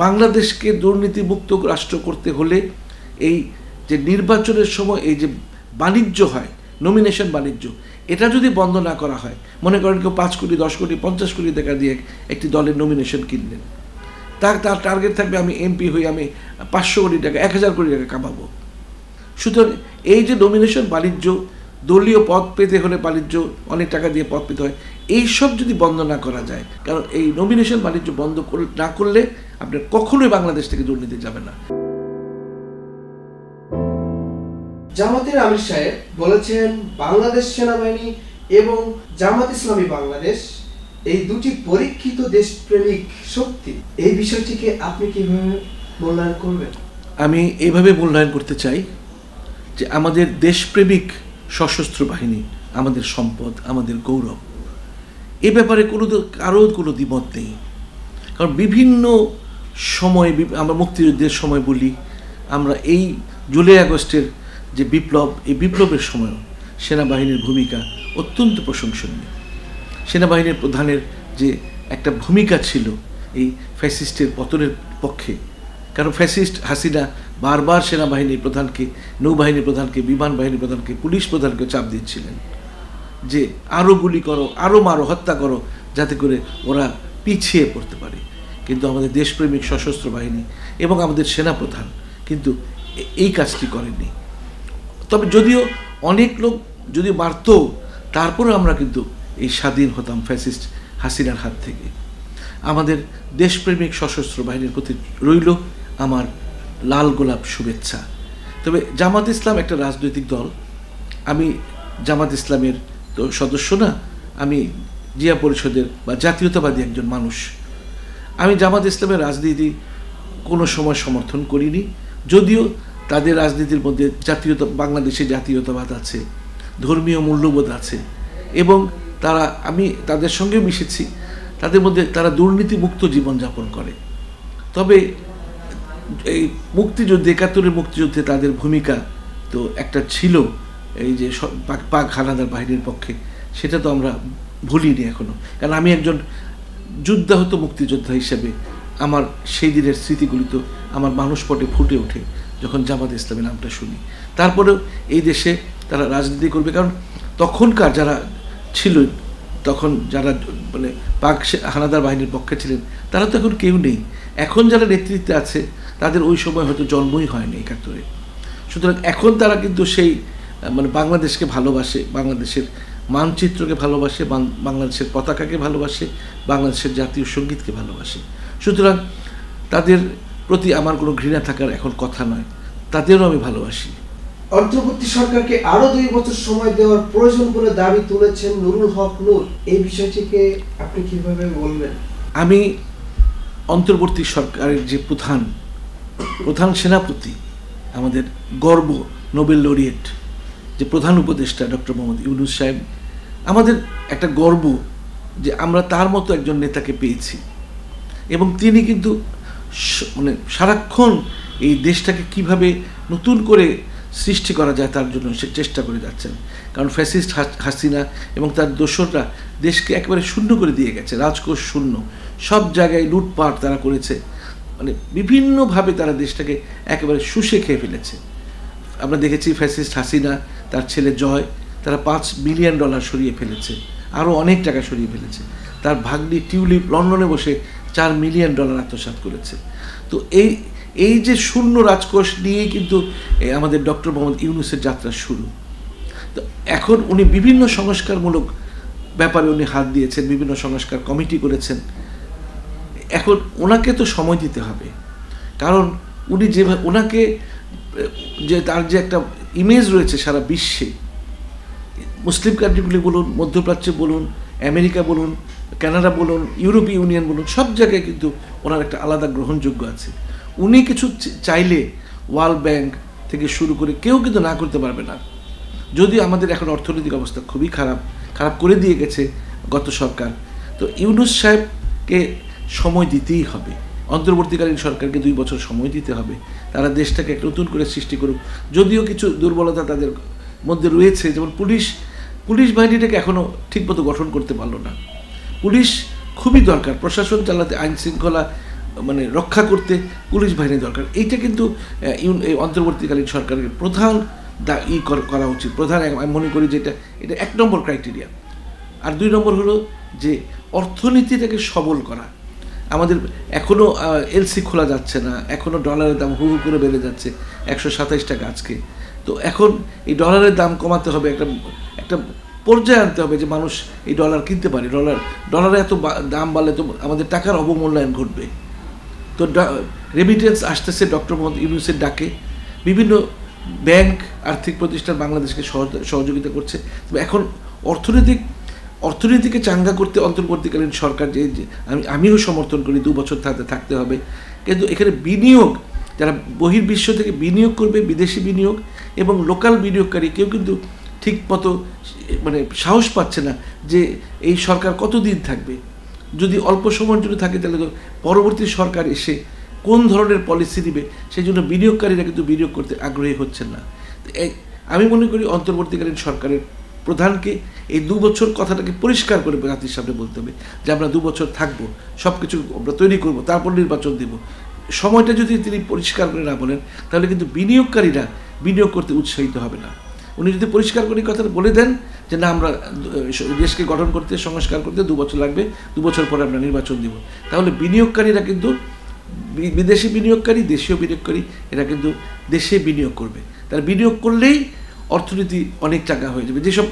বাংলাদেশকে দুর্নীতিমুক্ত রাষ্ট্র করতে হলে এই যে নির্বাচনের সময় এই যে বাণিজ্য হয়, নমিনেশন বাণিজ্য, এটা যদি বন্ধ না করা হয়, মনে করেন কেউ 5 কোটি 10 কোটি 50 কোটি টাকা দিয়ে একটি দলের নমিনেশন কিনলেন, তার টার্গেট থাকবে আমি এমপি হই, আমি 500 কোটি টাকা 1000 কোটি টাকা কামাবো। সুতরাং এই যে নমিনেশন বাণিজ্য, দলীয় পদ পেতে হলে বাণিজ্য, অনেক টাকা দিয়ে পদ পেতে হয়, এইসব যদি বন্ধ না করা যায়, কারণ এই নমিনেশন বাণিজ্য বন্ধ না করলে আপনার কখনোই বাংলাদেশ থেকে দুর্নীতি যাবে না। জামাতের আমির সাহেব বলেছেন বাংলাদেশ সেনাবাহিনী এবং জামাত ইসলামী বাংলাদেশ এই দুটি পরীক্ষিত দেশপ্রেমিক শক্তি। এই বিষয়টিকে আপনি কিভাবে মূল্যায়ন করবেন? আমি এইভাবে মূল্যায়ন করতে চাই যে আমাদের দেশপ্রেমিক সশস্ত্র বাহিনী আমাদের সম্পদ, আমাদের গৌরব। এ ব্যাপারে কারো কোনো দ্বিমত নেই। কারণ বিভিন্ন সময় আমরা মুক্তিযুদ্ধের সময় বলি, আমরা এই জুলাই আগস্টের যে বিপ্লব, এই বিপ্লবের সময়ও সেনাবাহিনীর ভূমিকা অত্যন্ত প্রশংসনীয়। সেনাবাহিনীর প্রধানের যে একটা ভূমিকা ছিল এই ফ্যাসিস্টের পতনের পক্ষে, কারণ ফ্যাসিস্ট হাসিনা বারবার সেনাবাহিনীর প্রধানকে, নৌবাহিনীর প্রধানকে, বিমান বাহিনীর প্রধানকে, পুলিশ প্রধানকে চাপ দিচ্ছিলেন যে আরও গুলি করো, আরও মারো, হত্যা করো, যাতে করে ওরা পিছিয়ে পড়তে পারে। কিন্তু আমাদের দেশপ্রেমিক সশস্ত্র বাহিনী এবং আমাদের সেনাপ্রধান কিন্তু এই কাজটি করেননি। তবে যদিও অনেক লোক যদি মারত, তারপরে আমরা কিন্তু এই স্বাধীন হতাম ফ্যাসিস্ট হাসিনার হাত থেকে। আমাদের দেশপ্রেমিক সশস্ত্র বাহিনীর প্রতি রইল আমার লাল গোলাপ শুভেচ্ছা। তবে জামাত ইসলাম একটা রাজনৈতিক দল, আমি জামাত ইসলামের তো সদস্য না, আমি জিয়া পরিষদের বা জাতীয়তাবাদী একজন মানুষ। আমি জামাত ইসলামের রাজনীতি কোনো সময় সমর্থন করিনি, যদিও তাদের রাজনীতির মধ্যে বাংলাদেশে জাতীয়তাবাদ আছে, ধর্মীয় মূল্যবোধ আছে, এবং আমি তাদের সঙ্গেও মিশেছি। তাদের মধ্যে তারা দুর্নীতিমুক্ত জীবনযাপন করে। তবে এই মুক্তিযুদ্ধে, 71-এর মুক্তিযুদ্ধে তাদের ভূমিকা তো একটা ছিল, এই যে পাক হানাদার বাহিনীর পক্ষে, সেটা তো আমরা ভুলিনি এখনো। কারণ আমি একজন যুদ্ধাহত মুক্তিযোদ্ধা হিসেবে আমার সেই দিনের স্মৃতিগুলি তো আমার মানসপটে ফুটে ওঠে যখন জামাত ইসলামের নামটা শুনি। তারপরেও এই দেশে তারা রাজনীতি করবে, কারণ তখনকার যারা ছিল, তখন যারা মানে পাক হানাদার বাহিনীর পক্ষে ছিলেন, তারা তো এখন কেউ নেই। এখন যারা নেতৃত্বে আছে তাদের ওই সময় হয়তো জন্মই হয়নি 71-এ। সুতরাং এখন তারা কিন্তু সেই মানে বাংলাদেশকে ভালোবাসে, বাংলাদেশের মানচিত্রকে ভালোবাসে, বাংলাদেশের পতাকাকে ভালোবাসে, বাংলাদেশের জাতীয় সঙ্গীতকে ভালোবাসে। সুতরাং তাদের প্রতি আমার কোনো ঘৃণা থাকার এখন কথা নয়, তাদেরও আমি ভালোবাসি। অন্তর্বর্তী সরকারকে আরো 2 বছর সময় দেওয়ার প্রয়োজন বলে দাবি তুলেছেন নুরুল হক নূর। এই বিষয়টিকে আপনি কিভাবে বলবেন? আমি অন্তর্বর্তী সরকারের যে প্রধান সেনাপতি, আমাদের গর্ব, নোবেল লরিয়েট যে প্রধান উপদেষ্টা ডক্টর মোহাম্মদ ইউনূস সাহেব, আমাদের একটা গর্ব যে আমরা তার মতো একজন নেতাকে পেয়েছি। এবং তিনি কিন্তু মানে সারাক্ষণ এই দেশটাকে কিভাবে নতুন করে সৃষ্টি করা যায় তার জন্য সে চেষ্টা করে যাচ্ছেন। কারণ ফ্যাসিস্ট হাসিনা এবং তার দোসররা দেশকে একেবারে শূন্য করে দিয়ে গেছে, রাজকোষ শূন্য, সব জায়গায় লুটপাট তারা করেছে, মানে বিভিন্নভাবে তারা দেশটাকে একেবারে শুষে খেয়ে ফেলেছে। আমরা দেখেছি ফ্যাসিস্ট হাসিনা, তার ছেলে জয়, তারা $5 বিলিয়ন সরিয়ে ফেলেছে, আরও অনেক টাকা সরিয়ে ফেলেছে। তার ভাগ্নি টিউলিপ লন্ডনে বসে $4 মিলিয়ন আত্মসাৎ করেছে। তো এই যে শূন্য রাজকোষ নিয়েই কিন্তু আমাদের ডক্টর মোহাম্মদ ইউনূসের যাত্রা শুরু। তো এখন উনি বিভিন্ন সংস্কারমূলক ব্যাপারে উনি হাত দিয়েছেন, বিভিন্ন সংস্কার কমিটি করেছেন। এখন ওনাকে তো সময় দিতে হবে, কারণ উনি যেভাবে ওনাকে যে তার যে একটা ইমেজ রয়েছে সারা বিশ্বে, মুসলিম কান্ট্রিগুলি বলুন, মধ্যপ্রাচ্যে বলুন, আমেরিকা বলুন, কানাডা বলুন, ইউরোপীয় ইউনিয়ন বলুন, সব জায়গায় কিন্তু ওনার একটা আলাদা গ্রহণযোগ্য আছে। উনি কিছু চাইলে ওয়ার্ল্ড ব্যাংক থেকে শুরু করে কেউ কিন্তু না করতে পারবে না। যদিও আমাদের এখন অর্থনৈতিক অবস্থা খুবই খারাপ করে দিয়ে গেছে গত সরকার। তো ইউনূস সাহেবকে সময় দিতেই হবে, অন্তর্বর্তীকালীন সরকারকে 2 বছর সময় দিতে হবে। তারা দেশটাকে নতুন করে সৃষ্টি করুক। যদিও কিছু দুর্বলতা তাদের মধ্যে রয়েছে, যেমন পুলিশ বাহিনীটাকে এখনও ঠিকমতো গঠন করতে পারলো না। পুলিশ খুবই দরকার, প্রশাসন চালাতে, আইন শৃঙ্খলা মানে রক্ষা করতে পুলিশ বাহিনী দরকার। এইটা কিন্তু এই অন্তর্বর্তীকালীন সরকারের প্রধান করা উচিত। প্রধান আমি মনে করি যে এটা 1 নম্বর ক্রাইটেরিয়া। আর 2 নম্বর হলো যে অর্থনীতিটাকে সবল করা। আমাদের এখনও এলসি খোলা যাচ্ছে না, এখনও ডলারের দাম হু হু করে বেড়ে যাচ্ছে 127 টাকা আজকে। তো এখন এই ডলারের দাম কমাতে হবে, একটা পর্যায়ে আনতে হবে যে মানুষ এই ডলার কিনতে পারে। ডলারে এত দাম বাড়লে তো আমাদের টাকার অবমূল্যায়ন ঘটবে। তো রেমিটেন্স আসতেছে ডক্টর মোহাম্মদ ইউনূসের ডাকে, বিভিন্ন ব্যাংক আর্থিক প্রতিষ্ঠান বাংলাদেশকে সহযোগিতা করছে। তবে এখন অর্থনীতিকে চাঙ্গা করতে অন্তর্বর্তীকালীন সরকার আমিও সমর্থন করি 2 বছর থাকতে হবে। কিন্তু এখানে বিনিয়োগ, যারা বহির্বিশ্ব থেকে বিনিয়োগ করবে, বিদেশি বিনিয়োগ এবং লোকাল বিনিয়োগকারী কেউ কিন্তু ঠিক মতো মানে সাহস পাচ্ছে না যে এই সরকার কতদিন থাকবে। যদি অল্প সময়ের জন্য থাকে তাহলে তো পরবর্তী সরকার এসে কোন ধরনের পলিসি দিবে সেই জন্য বিনিয়োগকারীরা কিন্তু বিনিয়োগ করতে আগ্রহী হচ্ছেন না। আমি মনে করি অন্তর্বর্তীকালীন সরকারের প্রধানকে এই 2 বছর কথাটাকে পরিষ্কার করে জাতির সামনে বলতে হবে যে আমরা 2 বছর থাকবো, সব কিছু আমরা তৈরি করবো, তারপর নির্বাচন দেব। সময়টা যদি তিনি পরিষ্কার করে না বলেন তাহলে কিন্তু বিনিয়োগকারীরা বিনিয়োগ করতে উৎসাহিত হবে না। উনি যদি পরিষ্কার করে কথাটা বলে দেন যে না, আমরা দেশকে গঠন করতে, সংস্কার করতে 2 বছর লাগবে, 2 বছর পরে আমরা নির্বাচন দিব, তাহলে বিনিয়োগকারীরা কিন্তু বিদেশি বিনিয়োগকারী, দেশীয় বিনিয়োগকারী এরা কিন্তু দেশে বিনিয়োগ করবে। তার বিনিয়োগ করলেই অর্থনীতি অনেক চাঙ্গা হয়ে যাবে। যেসব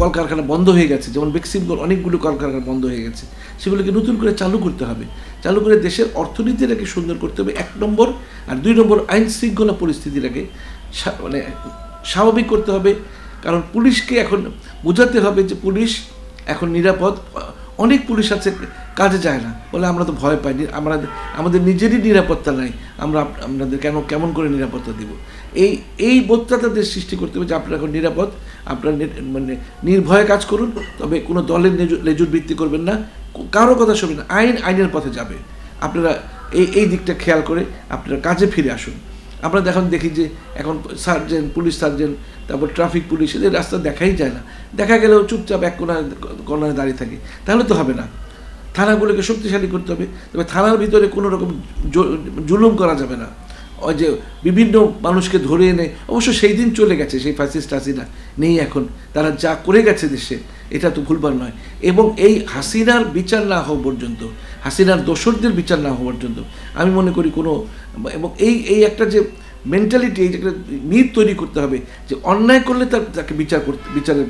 কলকারখানা বন্ধ হয়ে গেছে, যেমন বেক্সিমকোর অনেকগুলো কলকারখানা বন্ধ হয়ে গেছে, সেগুলোকে নতুন করে চালু করতে হবে। চালু করে দেশের অর্থনীতিটাকে সুন্দর করতে হবে 1 নম্বর। আর 2 নম্বর আইন শৃঙ্খলা পরিস্থিতিটাকে মানে স্বাভাবিক করতে হবে। কারণ পুলিশকে এখন বোঝাতে হবে যে পুলিশ এখন নিরাপদ। অনেক পুলিশ আছে কাজে যায় না, বলে আমরা তো ভয় পাই, আমাদের নিজেরই নিরাপত্তা নাই, আপনাদের কেমন করে নিরাপত্তা দিব। এই বোধটা তাদের সৃষ্টি করতে হবে যে আপনারা এখন নিরাপদ, আপনারা মানে নির্ভয়ে কাজ করুন, তবে কোনো দলের লেজুর ভিত্তি করবেন না, কারো কথা শুনবেন না, আইনের পথে যাবে। আপনারা এই দিকটা খেয়াল করে আপনারা কাজে ফিরে আসুন। আমরা দেখি যে এখন সার্জেন্ট, পুলিশ সার্জেন্ট, তারপর ট্রাফিক পুলিশ, এদের রাস্তা দেখাই যায় না, দেখা গেলেও চুপচাপ এক কোনায় দাঁড়িয়ে থাকে। তাহলে তো হবে না, থানাগুলোকে শক্তিশালী করতে হবে। তবে থানার ভিতরে কোনো রকম জুলুম করা যাবে না। ওই যে বিভিন্ন মানুষকে ধরে এনে, অবশ্য সেই দিন চলে গেছে, সেই ফ্যাসিস্ট হাসিনা নেই এখন, তারা যা করে গেছে দেশে এটা তো ভুলবার নয়। এবং এই হাসিনার বিচার না হওয়া পর্যন্ত, হাসিনার দোষরদের বিচার না হওয়া পর্যন্ত আমি মনে করি কোনো, এবং এই একটা যে মেন্টালিটি, এই একটা মিথ তৈরি করতে হবে যে অন্যায় করলে তাকে বিচারের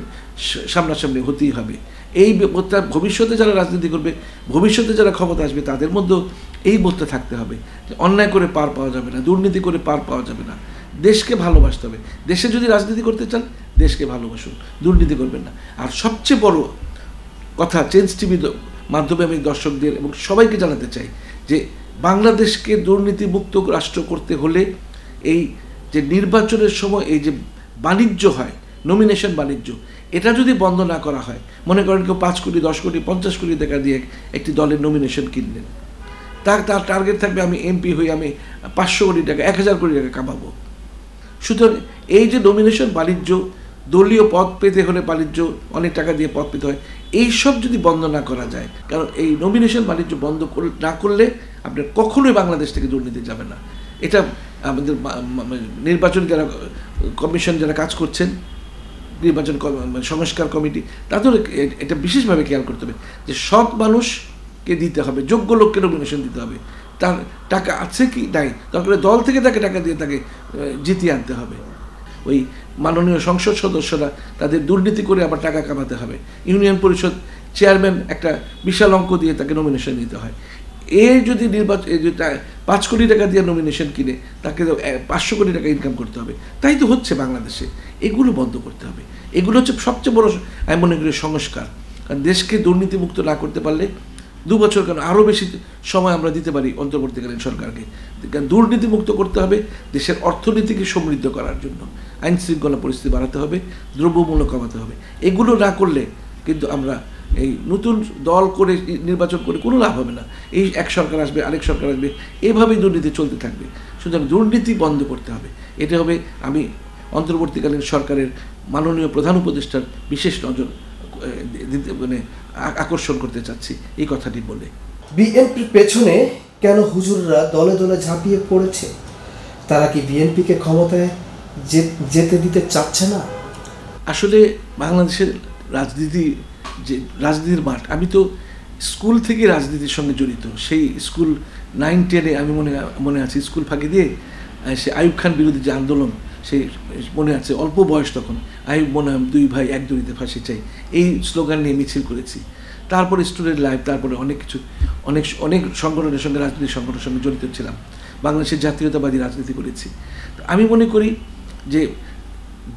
সামনাসামনি হতেই হবে। এই বোধটা ভবিষ্যতে যারা রাজনীতি করবে, ভবিষ্যতে যারা ক্ষমতা আসবে, তাদের মধ্যেও এই বোধটা থাকতে হবে যে অন্যায় করে পার পাওয়া যাবে না, দুর্নীতি করে পার পাওয়া যাবে না, দেশকে ভালোবাসতে হবে। দেশে যদি রাজনীতি করতে চান দেশকে ভালোবাসুন, দুর্নীতি করবেন না। আর সবচেয়ে বড় কথা, চেঞ্জ টিভির মাধ্যমে আমি দর্শকদের এবং সবাইকে জানাতে চাই যে বাংলাদেশকে দুর্নীতিমুক্ত রাষ্ট্র করতে হলে এই যে নির্বাচনের সময় এই যে বাণিজ্য হয়, নমিনেশন বাণিজ্য, এটা যদি বন্ধ না করা হয়, মনে করেন কেউ 5 কোটি, 10 কোটি, 50 কোটি টাকা দিয়ে একটি দলের নমিনেশন কিনলেন, তার টার্গেট থাকবে আমি এমপি হই, আমি 500 কোটি টাকা, 1000 কোটি টাকা কামাবো। সুতরাং এই যে নমিনেশন বাণিজ্য, দলীয় পদ পেতে হলে বাণিজ্য, অনেক টাকা দিয়ে পদ পেতে হয়, এইসব যদি বন্ধ না করা যায়, কারণ এই নমিনেশন বাণিজ্য বন্ধ না করলে আপনার কখনোই বাংলাদেশ থেকে দুর্নীতি যাবে না। এটা আমাদের নির্বাচন যারা কমিশন যারা কাজ করছেন, নির্বাচন সংস্কার কমিটি, তাদের এটা বিশেষভাবে খেয়াল করতে হবে যে সৎ মানুষকে দিতে হবে, যোগ্য লোককে নমিনেশন দিতে হবে, তার টাকা আছে কি নাই, তারপরে দল থেকে তাকে টাকা দিয়ে তাকে জিতিয়ে আনতে হবে। ওই মাননীয় সংসদ সদস্যরা তাদের দুর্নীতি করে আবার টাকা কামাতে হবে। ইউনিয়ন পরিষদ চেয়ারম্যান একটা বিশাল অঙ্ক দিয়ে তাকে নমিনেশন দিতে হয়। যদি নির্বাচন 5 কোটি টাকা দিয়ে নমিনেশন কিনে তাকে 500 কোটি টাকা ইনকাম করতে হবে, তাই তো হচ্ছে বাংলাদেশে। এগুলো বন্ধ করতে হবে। এগুলো হচ্ছে সবচেয়ে বড় আমি মনে করি সংস্কার। কারণ দেশকে দুর্নীতিমুক্ত না করতে পারলে 2 বছর কেন আরও বেশি সময় আমরা দিতে পারি অন্তর্বর্তীকালীন সরকারকে। দুর্নীতিমুক্ত করতে হবে দেশের অর্থনীতিকে সমৃদ্ধ করার জন্য, আইন শৃঙ্খলা পরিস্থিতি বাড়াতে হবে, দ্রব্যমূল্য কমাতে হবে। এগুলো না করলে কিন্তু আমরা এই নতুন দল করে নির্বাচন করে কোনো লাভ হবে না। এই এক সরকার আসবে, আরেক সরকার আসবে, এভাবেই দুর্নীতি চলতে থাকবে। সুতরাং দুর্নীতি বন্ধ করতে হবে। এটা হবে আমি অন্তর্বর্তীকালীন সরকারের মাননীয় প্রধান উপদেষ্টার বিশেষ নজর আকর্ষণ করতে চাচ্ছি এই কথাটি বলে। বিএনপির পেছনে কেন হুজুররা দলে দলে ঝাঁপিয়ে পড়েছে? তারা কি বিএনপিকে ক্ষমতায় যেতে দিতে চাচ্ছে না? আসলে বাংলাদেশের রাজনীতি, যে রাজনীতির মাঠ, আমি তো স্কুল থেকে রাজনীতির সঙ্গে জড়িত। সেই স্কুল 9-10-এ আমি মনে আছে, স্কুল ফাঁকি দিয়ে সে আইয়ুব খান বিরোধী যে আন্দোলন, সেই মনে আছে, অল্প বয়স তখন, আইয়ুব মোনায়েম 2 ভাই 1 দড়িতে ফাঁসি চাই, এই স্লোগান নিয়ে মিছিল করেছি। তারপরে স্টুডেন্ট লাইফ, তারপরে অনেক কিছু, অনেক সংগঠনের সঙ্গে, রাজনৈতিক সংগঠনের সঙ্গে জড়িত ছিলাম। বাংলাদেশের জাতীয়তাবাদী রাজনীতি করেছি। আমি মনে করি যে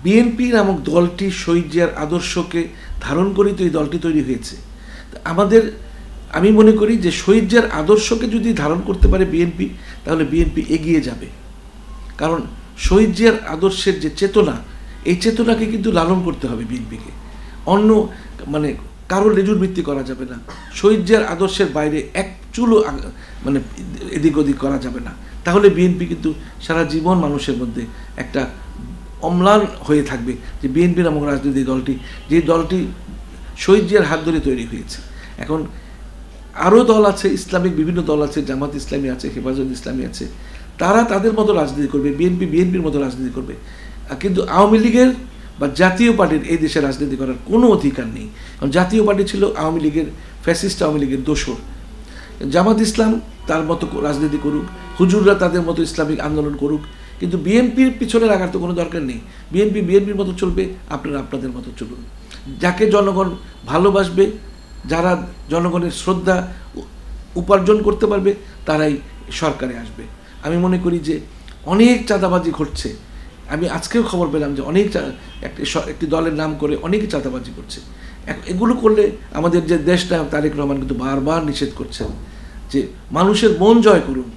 বিএনপি নামক দলটি শহীদ জিয়ার আদর্শকে ধারণ করেই তো এই দলটি তৈরি হয়েছে। আমি মনে করি যে শহীদ জিয়ার আদর্শকে যদি ধারণ করতে পারে বিএনপি, তাহলে বিএনপি এগিয়ে যাবে। কারণ শহীদ জিয়ার আদর্শের যে চেতনা, এই চেতনাকে কিন্তু লালন করতে হবে বিএনপিকে। অন্য কারোর লেজুর ভিত্তি করা যাবে না। শহীদ জিয়ার আদর্শের বাইরে এক চুলও এদিক ওদিক করা যাবে না। তাহলে বিএনপি কিন্তু সারা জীবন মানুষের মধ্যে একটা অম্লান হয়ে থাকবে যে বিএনপি নামক রাজনৈতিক দলটি, যে দলটি শহীদ জিয়ার হাত ধরে তৈরি হয়েছে। এখন আরও দল আছে, ইসলামিক বিভিন্ন দল আছে, জামাত ইসলামী আছে, হেফাজত ইসলামী আছে, তারা তাদের মতো রাজনীতি করবে, বিএনপি বিএনপির মতো রাজনীতি করবে। কিন্তু আওয়ামী লীগের বা জাতীয় পার্টির এই দেশে রাজনীতি করার কোনো অধিকার নেই। কারণ জাতীয় পার্টি ছিল আওয়ামী লীগের, ফ্যাসিস্ট আওয়ামী লীগের দোসর। জামাত ইসলাম তার মতো রাজনীতি করুক, হুজুররা তাদের মতো ইসলামিক আন্দোলন করুক, কিন্তু বিএনপির পিছনে রাখার তো কোনো দরকার নেই। বিএনপি বিএনপির মতো চলবে, আপনারা আপনাদের মতো চলুন। যাকে জনগণ ভালোবাসবে, যারা জনগণের শ্রদ্ধা উপার্জন করতে পারবে, তারাই সরকারে আসবে। আমি মনে করি যে অনেক চাঁদাবাজি ঘটছে। আমি আজকেও খবর পেলাম যে একটি দলের নাম করে অনেকে চাঁদাবাজি করছে। এগুলো করলে আমাদের যে দেশ নায়ক তারেক রহমান কিন্তু বারবার নিষেধ করছেন যে মানুষের মন জয় করুন,